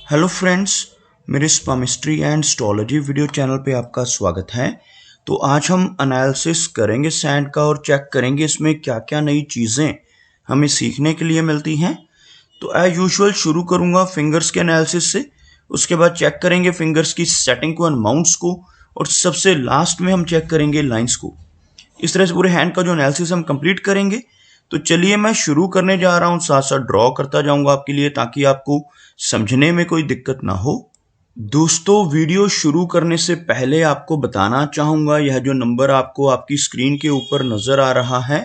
Hello friends, मेरे स्पामिस्ट्री and astrology video channel पे आपका स्वागत है। तो आज हम एनालिसिस करेंगे सैंड का और चेक करेंगे इसमें क्या क्या नई चीज़ें हमें सीखने के लिए मिलती हैं। तो एज यूजुअल शुरू करूंगा फिंगर्स के एनालिसिस से, उसके बाद चेक करेंगे फिंगर्स की सेटिंग को एंड माउंट्स को, और सबसे लास्ट में हम चेक करेंगे लाइंस को। इस तरह से पूरे हैंड का जो एनालिसिस हम कंप्लीट करेंगे। तो चलिए मैं शुरू करने जा रहा हूँ, साथ साथ ड्रॉ करता जाऊंगा आपके लिए ताकि आपको समझने में कोई दिक्कत ना हो। दोस्तों, वीडियो शुरू करने से पहले आपको बताना चाहूँगा, यह जो नंबर आपको आपकी स्क्रीन के ऊपर नज़र आ रहा है,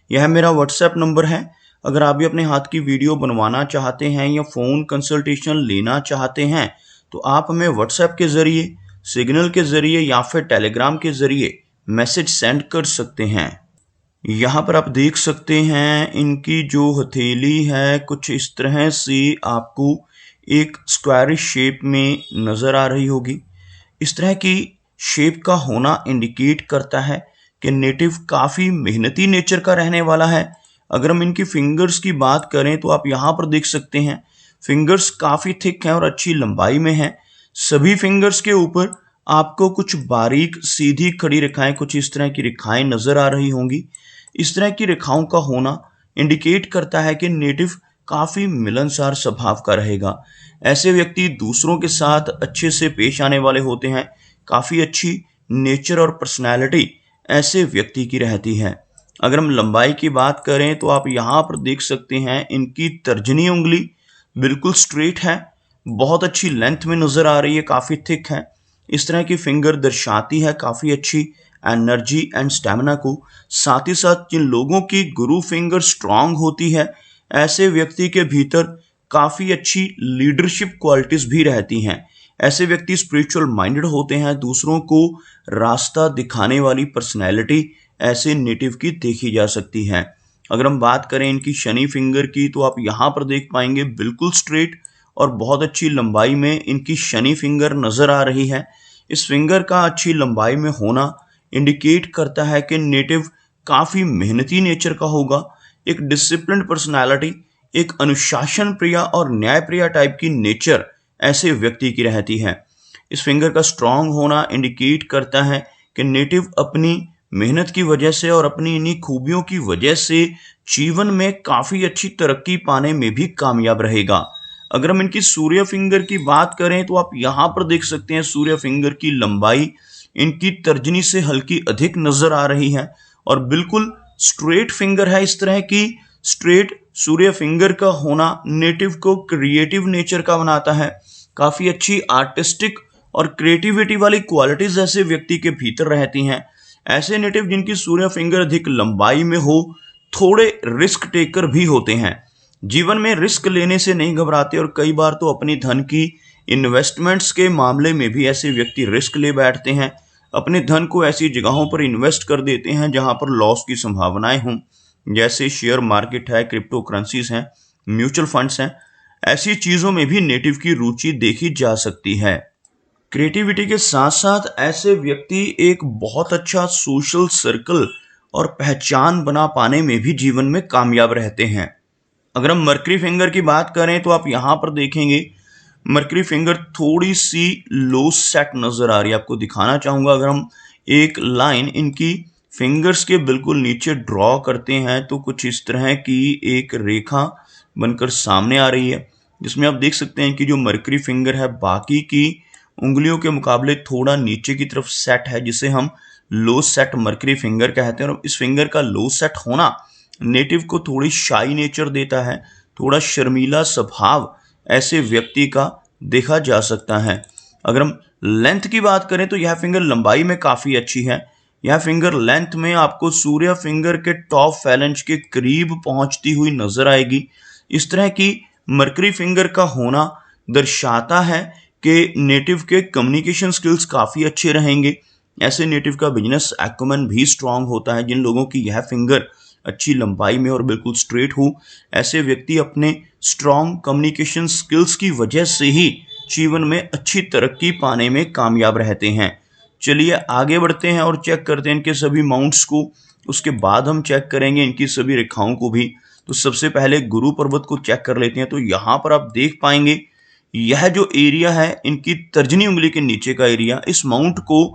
यह मेरा व्हाट्सएप नंबर है। अगर आप भी अपने हाथ की वीडियो बनवाना चाहते हैं या फ़ोन कंसल्टेशन लेना चाहते हैं तो आप हमें व्हाट्सएप के ज़रिए, सिग्नल के ज़रिए या फिर टेलीग्राम के ज़रिए मैसेज सेंड कर सकते हैं। यहाँ पर आप देख सकते हैं इनकी जो हथेली है कुछ इस तरह से आपको एक स्क्वायरिश शेप में नज़र आ रही होगी। इस तरह की शेप का होना इंडिकेट करता है कि नेटिव काफ़ी मेहनती नेचर का रहने वाला है। अगर हम इनकी फिंगर्स की बात करें तो आप यहाँ पर देख सकते हैं फिंगर्स काफ़ी थिक हैं और अच्छी लंबाई में हैं। सभी फिंगर्स के ऊपर आपको कुछ बारीक सीधी खड़ी रेखाएं, कुछ इस तरह की रेखाएं नज़र आ रही होंगी। इस तरह की रेखाओं का होना इंडिकेट करता है कि नेटिव काफ़ी मिलनसार स्वभाव का रहेगा। ऐसे व्यक्ति दूसरों के साथ अच्छे से पेश आने वाले होते हैं। काफ़ी अच्छी नेचर और पर्सनैलिटी ऐसे व्यक्ति की रहती है। अगर हम लंबाई की बात करें तो आप यहाँ पर देख सकते हैं इनकी तर्जनी उंगली बिल्कुल स्ट्रेट है, बहुत अच्छी लेंथ में नज़र आ रही है, काफ़ी थिक है। इस तरह की फिंगर दर्शाती है काफ़ी अच्छी एनर्जी एंड स्टेमिना को। साथ ही साथ जिन लोगों की गुरु फिंगर स्ट्रांग होती है, ऐसे व्यक्ति के भीतर काफ़ी अच्छी लीडरशिप क्वालिटीज़ भी रहती हैं। ऐसे व्यक्ति स्पिरिचुअल माइंडेड होते हैं, दूसरों को रास्ता दिखाने वाली पर्सनैलिटी ऐसे नेटिव की देखी जा सकती है। अगर हम बात करें इनकी शनि फिंगर की तो आप यहाँ पर देख पाएंगे बिल्कुल स्ट्रेट और बहुत अच्छी लंबाई में इनकी शनि फिंगर नज़र आ रही है। इस फिंगर का अच्छी लंबाई में होना इंडिकेट करता है कि नेटिव काफ़ी मेहनती नेचर का होगा, एक डिसिप्लिन्ड पर्सनालिटी, एक अनुशासन प्रिय और न्याय प्रिय टाइप की नेचर ऐसे व्यक्ति की रहती है। इस फिंगर का स्ट्रांग होना इंडिकेट करता है कि नेटिव अपनी मेहनत की वजह से और अपनी इन्हीं खूबियों की वजह से जीवन में काफ़ी अच्छी तरक्की पाने में भी कामयाब रहेगा। अगर हम इनकी सूर्य फिंगर की बात करें तो आप यहाँ पर देख सकते हैं सूर्य फिंगर की लंबाई इनकी तर्जनी से हल्की अधिक नज़र आ रही है और बिल्कुल स्ट्रेट फिंगर है। इस तरह की स्ट्रेट सूर्य फिंगर का होना नेटिव को क्रिएटिव नेचर का बनाता है। काफ़ी अच्छी आर्टिस्टिक और क्रिएटिविटी वाली क्वालिटीज़ ऐसे व्यक्ति के भीतर रहती हैं। ऐसे नेटिव जिनकी सूर्य फिंगर अधिक लंबाई में हो थोड़े रिस्क टेकर भी होते हैं। जीवन में रिस्क लेने से नहीं घबराते और कई बार तो अपनी धन की इन्वेस्टमेंट्स के मामले में भी ऐसे व्यक्ति रिस्क ले बैठते हैं। अपने धन को ऐसी जगहों पर इन्वेस्ट कर देते हैं जहां पर लॉस की संभावनाएं हों, जैसे शेयर मार्केट है, क्रिप्टो करेंसीज हैं, म्यूचुअल फंड्स हैं। ऐसी चीज़ों में भी नेटिव की रुचि देखी जा सकती है। क्रिएटिविटी के साथ साथ ऐसे व्यक्ति एक बहुत अच्छा सोशल सर्कल और पहचान बना पाने में भी जीवन में कामयाब रहते हैं। अगर हम मर्करी फिंगर की बात करें तो आप यहाँ पर देखेंगे मर्करी फिंगर थोड़ी सी लो सेट नज़र आ रही है। आपको दिखाना चाहूँगा, अगर हम एक लाइन इनकी फिंगर्स के बिल्कुल नीचे ड्रॉ करते हैं तो कुछ इस तरह की एक रेखा बनकर सामने आ रही है, जिसमें आप देख सकते हैं कि जो मर्करी फिंगर है बाकी की उंगलियों के मुकाबले थोड़ा नीचे की तरफ सेट है, जिसे हम लो सेट मर्करी फिंगर कहते हैं। और इस फिंगर का लो सेट होना नेटिव को थोड़ी शाई नेचर देता है, थोड़ा शर्मीला स्वभाव ऐसे व्यक्ति का देखा जा सकता है। अगर हम लेंथ की बात करें तो यह फिंगर लंबाई में काफ़ी अच्छी है। यह फिंगर लेंथ में आपको सूर्य फिंगर के टॉप फैलेंज के करीब पहुंचती हुई नजर आएगी। इस तरह की मर्करी फिंगर का होना दर्शाता है कि नेटिव के कम्युनिकेशन स्किल्स काफ़ी अच्छे रहेंगे। ऐसे नेटिव का बिजनेस एक्यूमेन भी स्ट्रांग होता है। जिन लोगों की यह फिंगर अच्छी लंबाई में और बिल्कुल स्ट्रेट हो, ऐसे व्यक्ति अपने स्ट्रांग कम्युनिकेशन स्किल्स की वजह से ही जीवन में अच्छी तरक्की पाने में कामयाब रहते हैं। चलिए आगे बढ़ते हैं और चेक करते हैं इनके सभी माउंट्स को। उसके बाद हम चेक करेंगे इनकी सभी रेखाओं को भी। तो सबसे पहले गुरु पर्वत को चेक कर लेते हैं। तो यहाँ पर आप देख पाएंगे यह जो एरिया है इनकी तर्जनी उंगली के नीचे का एरिया, इस माउंट को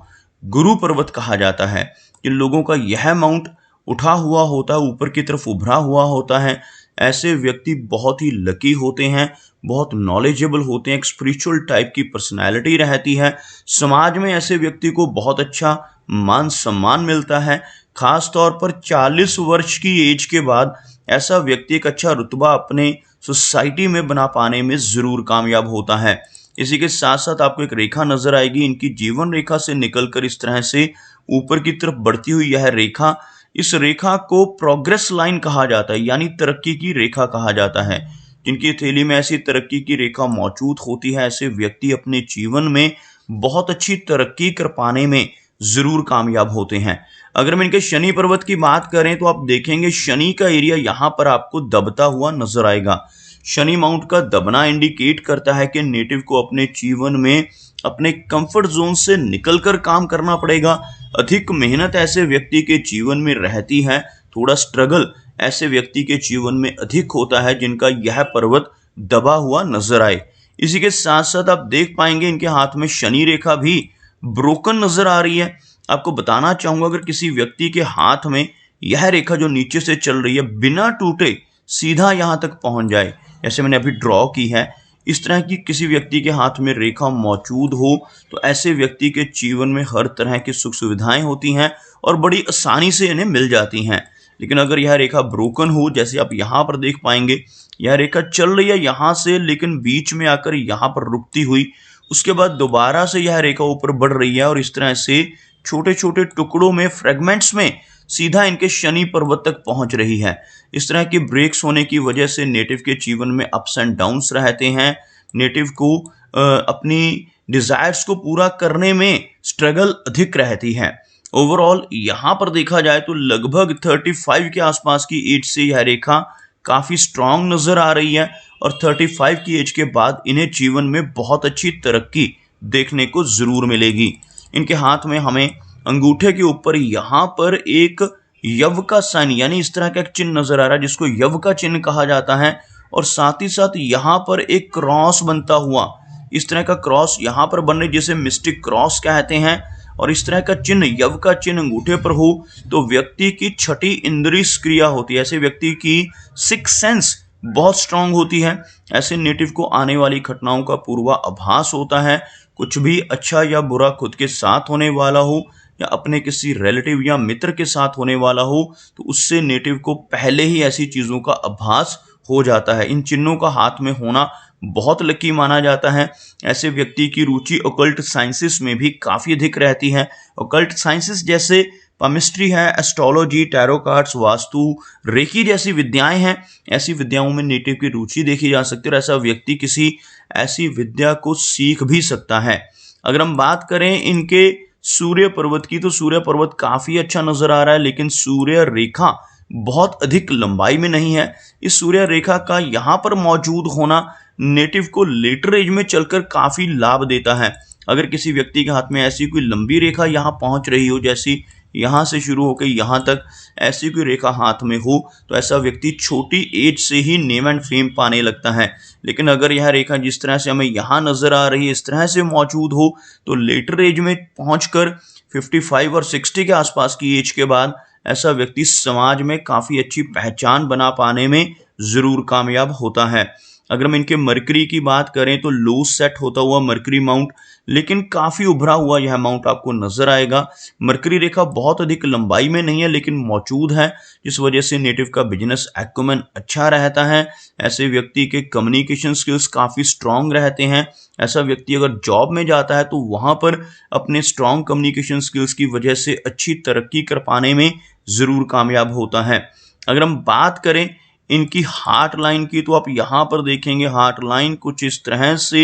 गुरु पर्वत कहा जाता है। जिन लोगों का यह माउंट उठा हुआ होता है, ऊपर की तरफ उभरा हुआ होता है, ऐसे व्यक्ति बहुत ही लकी होते हैं, बहुत नॉलेजेबल होते हैं, एक स्पिरिचुअल टाइप की पर्सनैलिटी रहती है। समाज में ऐसे व्यक्ति को बहुत अच्छा मान सम्मान मिलता है। खास तौर पर 40 वर्ष की एज के बाद ऐसा व्यक्ति एक अच्छा रुतबा अपने सोसाइटी में बना पाने में जरूर कामयाब होता है। इसी के साथ साथ आपको एक रेखा नजर आएगी, इनकी जीवन रेखा से निकलकर इस तरह से ऊपर की तरफ बढ़ती हुई यह रेखा, इस रेखा को प्रोग्रेस लाइन कहा जाता है, यानी तरक्की की रेखा कहा जाता है। जिनकी हथेली में ऐसी तरक्की की रेखा मौजूद होती है, ऐसे व्यक्ति अपने जीवन में बहुत अच्छी तरक्की कर पाने में जरूर कामयाब होते हैं। अगर हम इनके शनि पर्वत की बात करें तो आप देखेंगे शनि का एरिया यहाँ पर आपको दबता हुआ नजर आएगा। शनि माउंट का दबना इंडिकेट करता है कि नेटिव को अपने जीवन में अपने कंफर्ट जोन से निकलकर काम करना पड़ेगा। अधिक मेहनत ऐसे व्यक्ति के जीवन में रहती है, थोड़ा स्ट्रगल ऐसे व्यक्ति के जीवन में अधिक होता है जिनका यह पर्वत दबा हुआ नजर आए। इसी के साथ साथ आप देख पाएंगे इनके हाथ में शनि रेखा भी ब्रोकन नजर आ रही है। आपको बताना चाहूंगा, अगर किसी व्यक्ति के हाथ में यह रेखा जो नीचे से चल रही है बिना टूटे सीधा यहां तक पहुंच जाए, जैसे मैंने अभी ड्रॉ की है, इस तरह की किसी व्यक्ति के हाथ में रेखा मौजूद हो तो ऐसे व्यक्ति के जीवन में हर तरह की सुख सुविधाएं होती हैं और बड़ी आसानी से इन्हें मिल जाती हैं। लेकिन अगर यह रेखा ब्रोकन हो, जैसे आप यहाँ पर देख पाएंगे, यह रेखा चल रही है यहाँ से लेकिन बीच में आकर यहाँ पर रुकती हुई, उसके बाद दोबारा से यह रेखा ऊपर बढ़ रही है और इस तरह से छोटे छोटे टुकड़ों में, फ्रेगमेंट्स में सीधा इनके शनि पर्वत तक पहुंच रही है। इस तरह के ब्रेक्स होने की वजह से नेटिव के जीवन में अप्स एंड डाउन्स रहते हैं। नेटिव को अपनी डिजायर्स को पूरा करने में स्ट्रगल अधिक रहती है। ओवरऑल यहाँ पर देखा जाए तो लगभग 35 के आसपास की एज से यह रेखा काफी स्ट्रांग नजर आ रही है और 35 की एज के बाद इन्हें जीवन में बहुत अच्छी तरक्की देखने को जरूर मिलेगी। इनके हाथ में हमें अंगूठे के ऊपर यहाँ पर एक यव का साइन, यानी इस तरह का एक चिन्ह नजर आ रहा है जिसको यव का चिन्ह कहा जाता है, और साथ ही साथ यहाँ पर एक क्रॉस बनता हुआ, इस तरह का क्रॉस यहाँ पर बनने जिसे मिस्टिक क्रॉस कहते हैं। और इस तरह का चिन्ह, यव का चिन्ह अंगूठे पर हो तो व्यक्ति की छठी इंद्रिय सक्रिय होती है, ऐसे व्यक्ति की सिक्स सेंस बहुत स्ट्रांग होती है। ऐसे नेटिव को आने वाली घटनाओं का पूर्वाभास होता है। कुछ भी अच्छा या बुरा खुद के साथ होने वाला हो या अपने किसी रिलेटिव या मित्र के साथ होने वाला हो तो उससे नेटिव को पहले ही ऐसी चीजों का आभास हो जाता है। इन चिन्हों का हाथ में होना बहुत लकी माना जाता है। ऐसे व्यक्ति की रुचि ओकल्ट साइंसेस में भी काफी अधिक रहती है। ओकल्ट साइंसेस जैसे पामिस्ट्री है, astrology, tarot cards, vastu, reiki जैसी विद्याएं हैं। ऐसी विद्याओं में नेटिव की रुचि देखी जा सकती है और ऐसा व्यक्ति किसी ऐसी विद्या को सीख भी सकता है। अगर हम बात करें इनके सूर्य पर्वत की तो सूर्य पर्वत काफी अच्छा नजर आ रहा है, लेकिन सूर्य रेखा बहुत अधिक लंबाई में नहीं है। इस सूर्य रेखा का यहाँ पर मौजूद होना नेटिव को लेटर एज में चलकर काफी लाभ देता है। अगर किसी व्यक्ति के हाथ में ऐसी कोई लंबी रेखा यहाँ पहुंच रही हो, जैसी यहाँ से शुरू होकर यहाँ तक ऐसी कोई रेखा हाथ में हो, तो ऐसा व्यक्ति छोटी एज से ही नेम एंड फेम पाने लगता है। लेकिन अगर यह रेखा जिस तरह से हमें यहाँ नजर आ रही है इस तरह से मौजूद हो तो लेटर एज में पहुंचकर 55 और 60 के आसपास की एज के बाद ऐसा व्यक्ति समाज में काफी अच्छी पहचान बना पाने में जरूर कामयाब होता है। अगर हम इनके मरकरी की बात करें तो लो सेट होता हुआ मरकरी माउंट, लेकिन काफी उभरा हुआ यह माउंट आपको नजर आएगा। मरकरी रेखा बहुत अधिक लंबाई में नहीं है लेकिन मौजूद है, जिस वजह से नेटिव का बिजनेस एक्यूमेन अच्छा रहता है। ऐसे व्यक्ति के कम्युनिकेशन स्किल्स काफी स्ट्रांग रहते हैं। ऐसा व्यक्ति अगर जॉब में जाता है तो वहां पर अपने स्ट्रांग कम्युनिकेशन स्किल्स की वजह से अच्छी तरक्की कर पाने में जरूर कामयाब होता है। अगर हम बात करें इनकी हार्ट लाइन की तो आप यहाँ पर देखेंगे हार्ट लाइन कुछ इस तरह से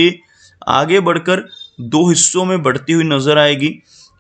आगे बढ़कर दो हिस्सों में बढ़ती हुई नजर आएगी।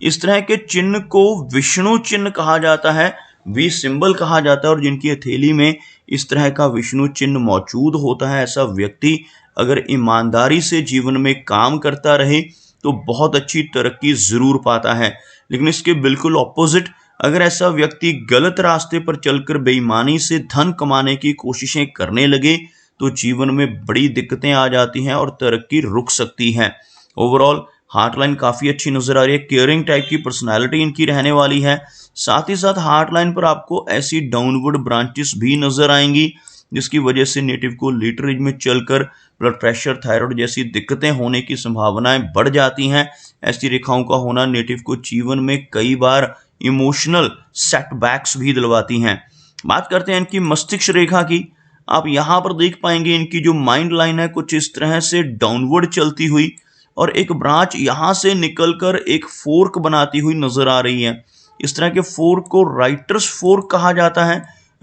इस तरह के चिन्ह को विष्णु चिन्ह कहा जाता है, वी सिंबल कहा जाता है, और जिनकी हथेली में इस तरह का विष्णु चिन्ह मौजूद होता है ऐसा व्यक्ति अगर ईमानदारी से जीवन में काम करता रहे तो बहुत अच्छी तरक्की जरूर पाता है। लेकिन इसके बिल्कुल ऑपोजिट, अगर ऐसा व्यक्ति गलत रास्ते पर चलकर बेईमानी से धन कमाने की कोशिशें करने लगे तो जीवन में बड़ी दिक्कतें आ जाती हैं और तरक्की रुक सकती है। ओवरऑल हार्ट लाइन काफ़ी अच्छी नज़र आ रही है, केयरिंग टाइप की पर्सनैलिटी इनकी रहने वाली है। साथ ही साथ हार्ट लाइन पर आपको ऐसी डाउनवर्ड ब्रांचेस भी नज़र आएंगी जिसकी वजह से नेटिव को लेटर एज में चलकर ब्लड प्रेशर, थायराइड जैसी दिक्कतें होने की संभावनाएं बढ़ जाती हैं। ऐसी रेखाओं का होना नेटिव को जीवन में कई बार इमोशनल सेटबैक्स भी दिलवाती हैं। बात करते हैं इनकी मस्तिष्क रेखा की। आप यहाँ पर देख पाएंगे इनकी जो माइंड लाइन है कुछ इस तरह से डाउनवर्ड चलती हुई और एक ब्रांच यहाँ से निकलकर एक फोर्क बनाती हुई नजर आ रही है। इस तरह के फोर्क को राइटर्स फोर्क कहा जाता है।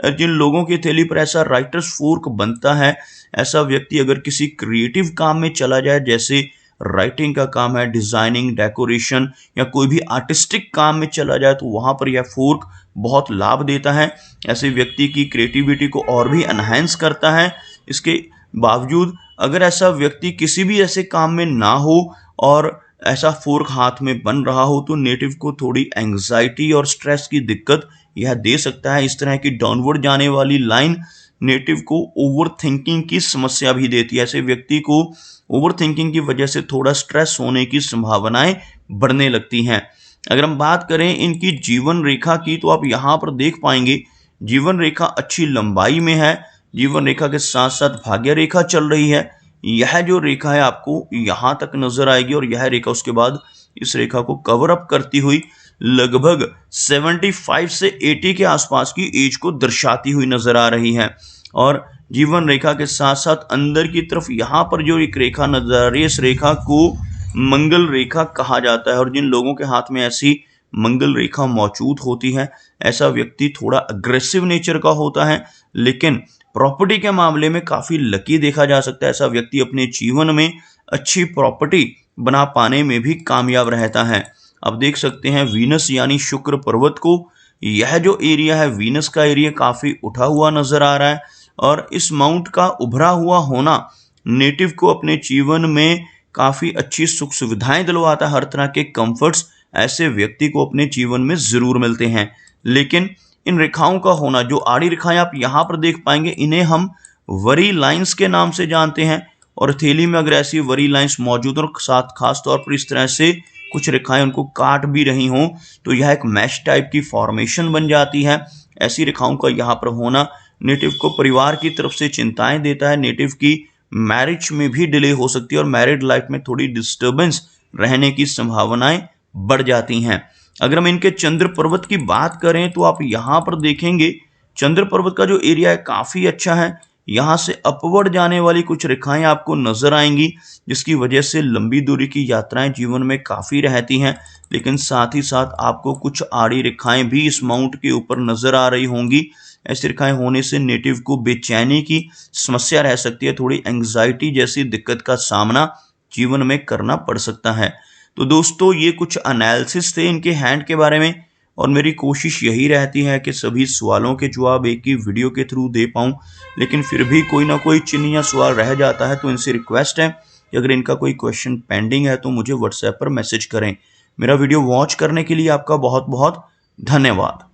जिन लोगों की थैली पर ऐसा राइटर्स फोर्क बनता है, ऐसा व्यक्ति अगर किसी क्रिएटिव काम में चला जाए, जैसे राइटिंग का काम है, डिजाइनिंग, डेकोरेशन या कोई भी आर्टिस्टिक काम में चला जाए, तो वहां पर यह फोर्क बहुत लाभ देता है। ऐसे व्यक्ति की क्रिएटिविटी को और भी एनहांस करता है। इसके बावजूद अगर ऐसा व्यक्ति किसी भी ऐसे काम में ना हो और ऐसा फोर्क हाथ में बन रहा हो तो नेटिव को थोड़ी एंग्जाइटी और स्ट्रेस की दिक्कत यह दे सकता है। इस तरह की डाउनवर्ड जाने वाली लाइन नेटिव को ओवर थिंकिंग की समस्या भी देती है। ऐसे व्यक्ति को ओवर थिंकिंग की वजह से थोड़ा स्ट्रेस होने की संभावनाएं बढ़ने लगती हैं। अगर हम बात करें इनकी जीवन रेखा की तो आप यहाँ पर देख पाएंगे जीवन रेखा अच्छी लंबाई में है। जीवन रेखा के साथ साथ भाग्य रेखा चल रही है। यह जो रेखा है आपको यहाँ तक नजर आएगी और यह रेखा उसके बाद इस रेखा को कवर अप करती हुई लगभग 75 से 80 के आसपास की एज को दर्शाती हुई नजर आ रही है। और जीवन रेखा के साथ साथ अंदर की तरफ यहाँ पर जो एक रेखा नजर आ रही है, इस रेखा को मंगल रेखा कहा जाता है। और जिन लोगों के हाथ में ऐसी मंगल रेखा मौजूद होती है, ऐसा व्यक्ति थोड़ा अग्रेसिव नेचर का होता है, लेकिन प्रॉपर्टी के मामले में काफी लकी देखा जा सकता है। ऐसा व्यक्ति अपने जीवन में अच्छी प्रॉपर्टी बना पाने में भी कामयाब रहता है। अब देख सकते हैं वीनस यानी शुक्र पर्वत को, यह जो एरिया है वीनस का एरिया काफी उठा हुआ नजर आ रहा है और इस माउंट का उभरा हुआ होना नेटिव को अपने जीवन में काफी अच्छी सुख सुविधाएं दिलवाता है। हर तरह के कंफर्ट्स ऐसे व्यक्ति को अपने जीवन में जरूर मिलते हैं। लेकिन इन रेखाओं का होना, जो आड़ी रेखाएं आप यहाँ पर देख पाएंगे, इन्हें हम वरी लाइंस के नाम से जानते हैं। और हथेली में अगर ऐसी वरी लाइंस मौजूद और साथ खास तौर पर इस तरह से कुछ रेखाएं उनको काट भी रही हों तो यह एक मैश टाइप की फॉर्मेशन बन जाती है। ऐसी रेखाओं का यहाँ पर होना नेटिव को परिवार की तरफ से चिंताएं देता है। नेटिव की मैरिज में भी डिले हो सकती है और मैरिड लाइफ में थोड़ी डिस्टर्बेंस रहने की संभावनाएं बढ़ जाती हैं। अगर हम इनके चंद्र पर्वत की बात करें तो आप यहाँ पर देखेंगे चंद्र पर्वत का जो एरिया है काफी अच्छा है। यहाँ से अपवर्ड जाने वाली कुछ रेखाएं आपको नजर आएंगी, जिसकी वजह से लंबी दूरी की यात्राएं जीवन में काफी रहती हैं। लेकिन साथ ही साथ आपको कुछ आड़ी रेखाएं भी इस माउंट के ऊपर नजर आ रही होंगी। ऐसी रेखाएं होने से नेटिव को बेचैनी की समस्या रह सकती है, थोड़ी एंग्जाइटी जैसी दिक्कत का सामना जीवन में करना पड़ सकता है। तो दोस्तों ये कुछ एनालिसिस थे इनके हैंड के बारे में और मेरी कोशिश यही रहती है कि सभी सवालों के जवाब एक ही वीडियो के थ्रू दे पाऊँ, लेकिन फिर भी कोई ना कोई चिन्ह या सवाल रह जाता है। तो इनसे रिक्वेस्ट है कि अगर इनका कोई क्वेश्चन पेंडिंग है तो मुझे व्हाट्सएप पर मैसेज करें। मेरा वीडियो वॉच करने के लिए आपका बहुत बहुत धन्यवाद।